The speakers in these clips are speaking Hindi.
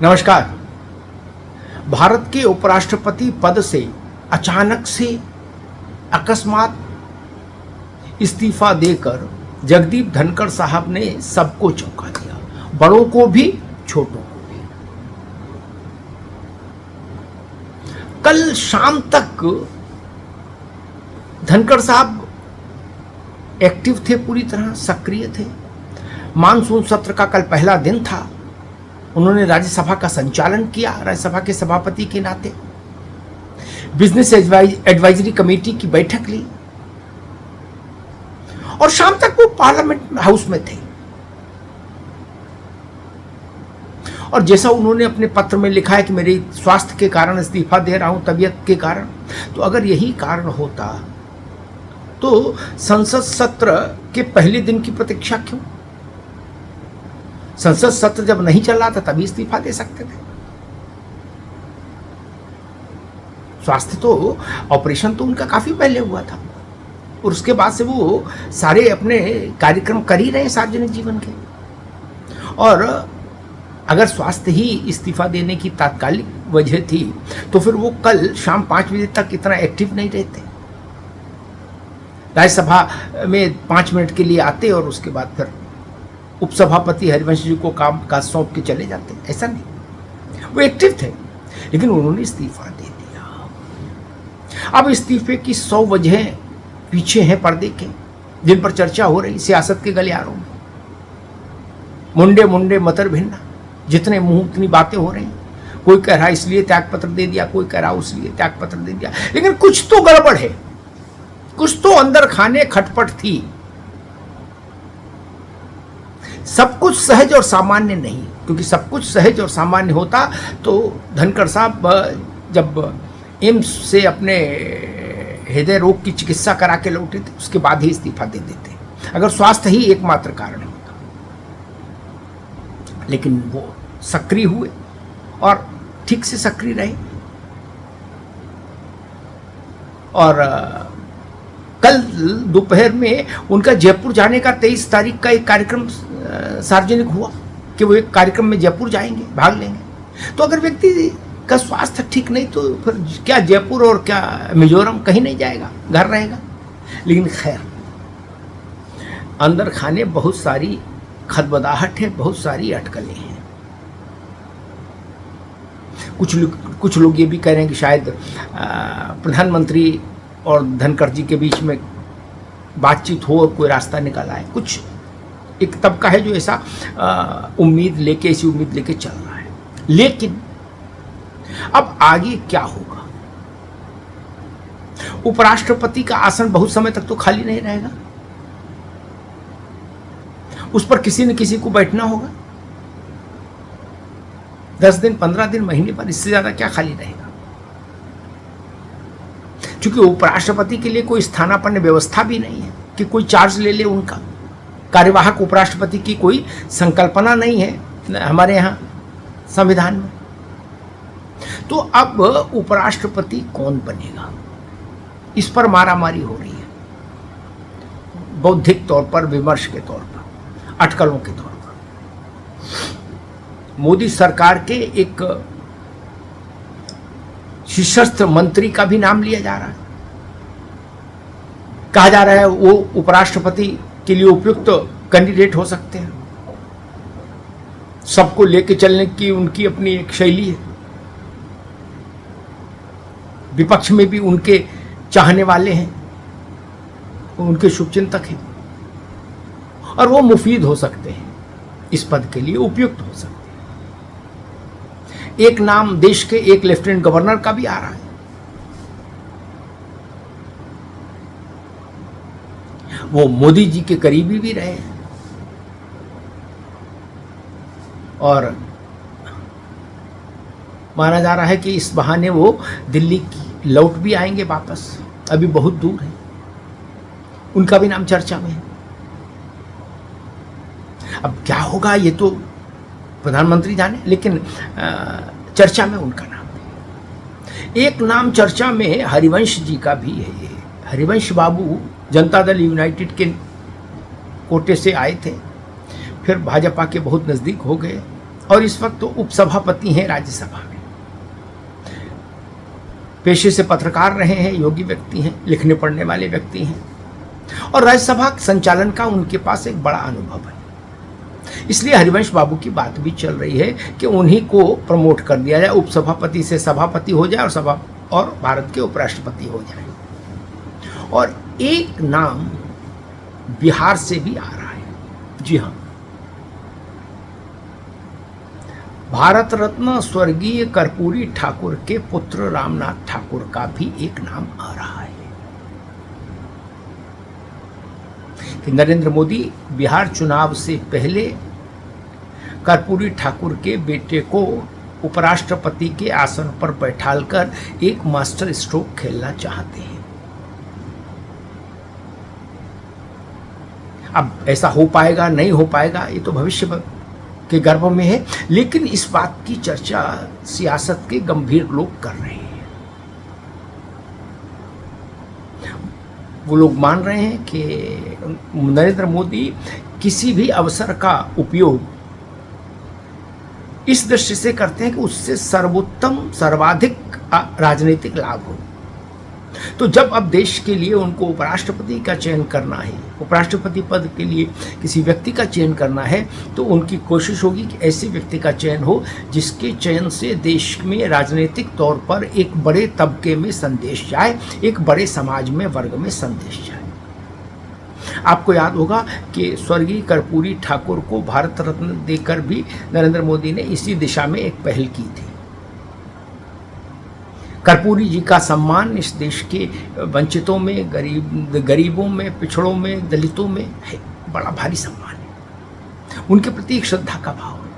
नमस्कार। भारत के उपराष्ट्रपति पद से अचानक से अकस्मात इस्तीफा देकर जगदीप धनखड़ साहब ने सबको चौंका दिया, बड़ों को भी छोटों को भी। कल शाम तक धनखड़ साहब एक्टिव थे, पूरी तरह सक्रिय थे। मानसून सत्र का कल पहला दिन था। उन्होंने राज्यसभा का संचालन किया राज्यसभा के सभापति के नाते। बिजनेस एडवाइजरी कमेटी की बैठक ली और शाम तक वो पार्लियामेंट हाउस में थे। और जैसा उन्होंने अपने पत्र में लिखा है कि मेरे स्वास्थ्य के कारण इस्तीफा दे रहा हूं, तबीयत के कारण, तो अगर यही कारण होता तो संसद सत्र के पहले दिन की प्रतीक्षा क्यों? संसद सत्र जब नहीं चल रहा था तभी इस्तीफा दे सकते थे। स्वास्थ्य तो ऑपरेशन तो उनका काफी पहले हुआ था और उसके बाद से वो सारे अपने कार्यक्रम कर ही रहे सार्वजनिक जीवन के। और अगर स्वास्थ्य ही इस्तीफा देने की तात्कालिक वजह थी तो फिर वो कल शाम 5 बजे तक इतना एक्टिव नहीं रहते। राज्यसभा में 5 मिनट के लिए आते और उसके बाद फिर उपसभापति हरिवंश जी को काम काज सौंप के चले जाते। ऐसा नहीं, वो एक्टिव थे, लेकिन उन्होंने इस्तीफा दे दिया। अब इस्तीफे की 100 वजह पीछे हैं पर्दे के, जिन पर चर्चा हो रही सियासत के गलियारों में। मुंडे मुंडे मतर भिन्ना, जितने मुंह उतनी बातें हो रही। कोई कह रहा इसलिए त्यागपत्र दे दिया, कोई कह रहा उसलिए त्यागपत्र दे दिया, लेकिन कुछ तो गड़बड़ है, कुछ तो अंदर खाने खटपट थी। सब कुछ सहज और सामान्य नहीं, क्योंकि सब कुछ सहज और सामान्य होता तो धनखड़ साहब जब एम्स से अपने हृदय रोग की चिकित्सा करा के लौटे थे उसके बाद ही इस्तीफा दे देते, अगर स्वास्थ्य ही एकमात्र कारण होता। लेकिन वो सक्रिय हुए और ठीक से सक्रिय रहे। और कल दोपहर में उनका जयपुर जाने का 23 तारीख का एक कार्यक्रम सार्वजनिक हुआ कि वो एक कार्यक्रम में जयपुर जाएंगे, भाग लेंगे। तो अगर व्यक्ति का स्वास्थ्य ठीक नहीं तो फिर क्या जयपुर और क्या मिजोरम, कहीं नहीं जाएगा, घर रहेगा। लेकिन खैर, अंदर खाने बहुत सारी खदबदाहट है, बहुत सारी अटकलें हैं। कुछ लोग ये भी कह रहे हैं कि शायद प्रधानमंत्री और धनखड़ जी के बीच में बातचीत हो और कोई रास्ता निकल आए। कुछ एक तबका है जो ऐसा ऐसी उम्मीद लेके चल रहा है। लेकिन अब आगे क्या होगा? उपराष्ट्रपति का आसन बहुत समय तक तो खाली नहीं रहेगा, उस पर किसी न किसी को बैठना होगा। 10 दिन, 15 दिन, महीने पर, इससे ज्यादा क्या खाली रहेगा? क्योंकि उपराष्ट्रपति के लिए कोई स्थानापन्न व्यवस्था भी नहीं है कि कोई चार्ज ले ले उनका। कार्यवाहक उपराष्ट्रपति की कोई संकल्पना नहीं है हमारे यहाँ संविधान में। तो अब उपराष्ट्रपति कौन बनेगा, इस पर मारामारी हो रही है, बौद्धिक तौर पर, विमर्श के तौर पर, अटकलों के तौर पर। मोदी सरकार के एक सशस्त्र मंत्री का भी नाम लिया जा रहा है। कहा जा रहा है वो उपराष्ट्रपति के लिए उपयुक्त कैंडिडेट हो सकते हैं। सबको लेके चलने की उनकी अपनी एक शैली है। विपक्ष में भी उनके चाहने वाले हैं, उनके शुभचिंतक हैं और वो मुफीद हो सकते हैं, इस पद के लिए उपयुक्त हो सकते हैं। एक नाम देश के एक लेफ्टिनेंट गवर्नर का भी आ रहा है। वो मोदी जी के करीबी भी रहे हैं और माना जा रहा है कि इस बहाने वो दिल्ली की लौट भी आएंगे वापस। अभी बहुत दूर है, उनका भी नाम चर्चा में है। अब क्या होगा ये तो प्रधानमंत्री जाने, लेकिन चर्चा में उनका नाम है। एक नाम चर्चा में हरिवंश जी का भी है। हरिवंश बाबू जनता दल यूनाइटेड के कोटे से आए थे, फिर भाजपा के बहुत नज़दीक हो गए और इस वक्त तो उपसभापति हैं राज्यसभा में। पेशे से पत्रकार रहे हैं, योगी व्यक्ति हैं, लिखने पढ़ने वाले व्यक्ति हैं, और राज्यसभा संचालन का उनके पास एक बड़ा अनुभव है। इसलिए हरिवंश बाबू की बात भी चल रही है कि उन्हीं को प्रमोट कर दिया जाए, उपसभापति से सभापति हो जाए और भारत के उपराष्ट्रपति हो जाए। और एक नाम बिहार से भी आ रहा है। जी हाँ, भारत रत्न स्वर्गीय कर्पूरी ठाकुर के पुत्र रामनाथ ठाकुर का भी एक नाम आ रहा है कि नरेंद्र मोदी बिहार चुनाव से पहले कर्पूरी ठाकुर के बेटे को उपराष्ट्रपति के आसन पर बैठालकर एक मास्टर स्ट्रोक खेलना चाहते हैं। अब ऐसा हो पाएगा नहीं हो पाएगा ये तो भविष्य के गर्भ में है, लेकिन इस बात की चर्चा सियासत के गंभीर लोग कर रहे हैं। वो लोग मान रहे हैं कि नरेंद्र मोदी किसी भी अवसर का उपयोग इस दृष्टि से करते हैं कि उससे सर्वाधिक राजनीतिक लाभ हो। तो जब अब देश के लिए उनको उपराष्ट्रपति का चयन करना है, उपराष्ट्रपति पद के लिए किसी व्यक्ति का चयन करना है, तो उनकी कोशिश होगी कि ऐसे व्यक्ति का चयन हो जिसके चयन से देश में राजनीतिक तौर पर एक बड़े तबके में संदेश जाए, एक बड़े समाज में वर्ग में संदेश जाए। आपको याद होगा कि स्वर्गीय कर्पूरी ठाकुर को भारत रत्न देकर भी नरेंद्र मोदी ने इसी दिशा में एक पहल की थी। कर्पूरी जी का सम्मान इस देश के वंचितों में, गरीबों में, पिछड़ों में, दलितों में है, बड़ा भारी सम्मान है, उनके प्रति एक श्रद्धा का भाव है।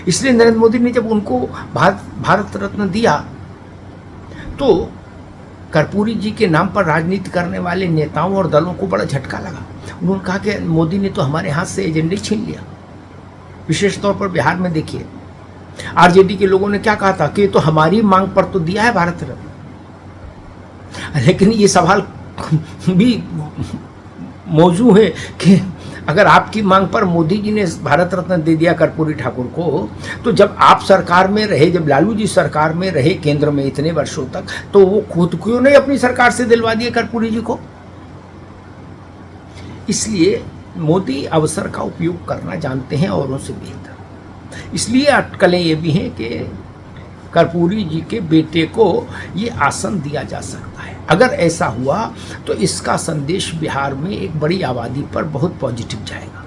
इसलिए नरेंद्र मोदी ने जब उनको भारत रत्न दिया तो कर्पूरी जी के नाम पर राजनीति करने वाले नेताओं और दलों को बड़ा झटका लगा। उन्होंने कहा कि मोदी ने तो हमारे हाथ से एजेंडे छीन लिया। विशेष तौर पर बिहार में देखिए, आरजेडी के लोगों ने क्या कहा था कि तो हमारी मांग पर तो दिया है भारत रत्न, लेकिन ये सवाल भी मौजू है कि अगर आपकी मांग पर मोदी जी ने भारत रत्न दे दिया कर्पूरी ठाकुर को, तो जब आप सरकार में रहे, जब लालू जी सरकार में रहे केंद्र में इतने वर्षों तक, तो वो खुद क्यों नहीं अपनी सरकार से दिलवा दिए कर्पूरी जी को। इसलिए मोदी अवसर का उपयोग करना जानते हैं औरों से बेहतर। इसलिए अटकलें ये भी हैं कि कर्पूरी जी के बेटे को ये आसन दिया जा सकता है। अगर ऐसा हुआ तो इसका संदेश बिहार में एक बड़ी आबादी पर बहुत पॉजिटिव जाएगा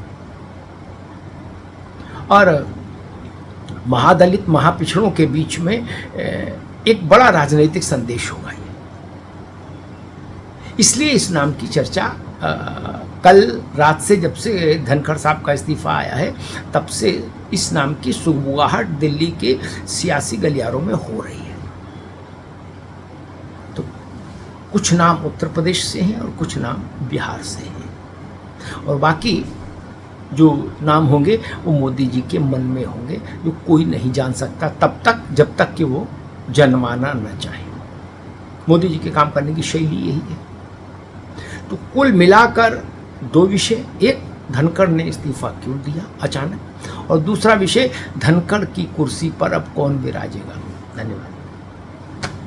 और महादलित महापिछड़ों के बीच में एक बड़ा राजनीतिक संदेश होगा ये। इसलिए इस नाम की चर्चा कल रात से, जब से धनखड़ साहब का इस्तीफा आया है, तब से इस नाम की सुगबुगाहट दिल्ली के सियासी गलियारों में हो रही है। तो कुछ नाम उत्तर प्रदेश से हैं और कुछ नाम बिहार से हैं, और बाकी जो नाम होंगे वो मोदी जी के मन में होंगे, जो कोई नहीं जान सकता तब तक जब तक कि वो जनमाना न चाहे। मोदी जी के काम करने की शैली यही है। तो कुल मिलाकर दो विषय, एक धनखड़ ने इस्तीफा क्यों दिया अचानक, और दूसरा विषय धनखड़ की कुर्सी पर अब कौन विराजेगा। धन्यवाद।